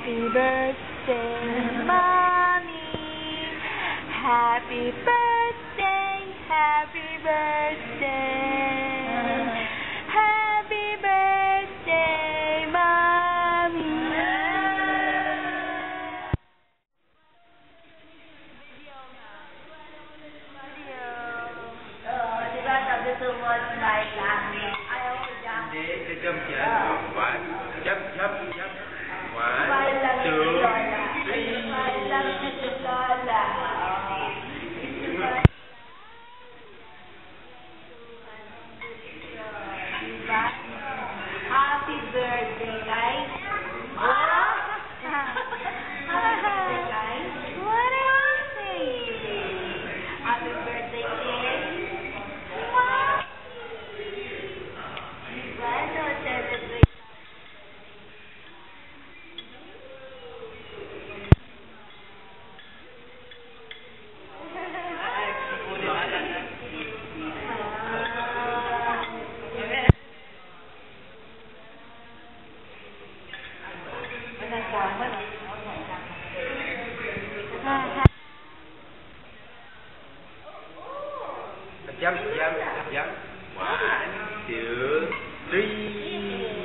Happy birthday, Mommy. Happy birthday, happy birthday. Happy birthday, Mommy. Diba sabi so much like lagi. Ayaw ko dyan. Hindi, jump yan. One, jump. One, two, three. Smile lang si Lola. Diba? Happy birthday, guys. Happy birthday, guys. What are you saying? Happy birthday, kids. Diba? So, celebrate. Jump. One, two, three.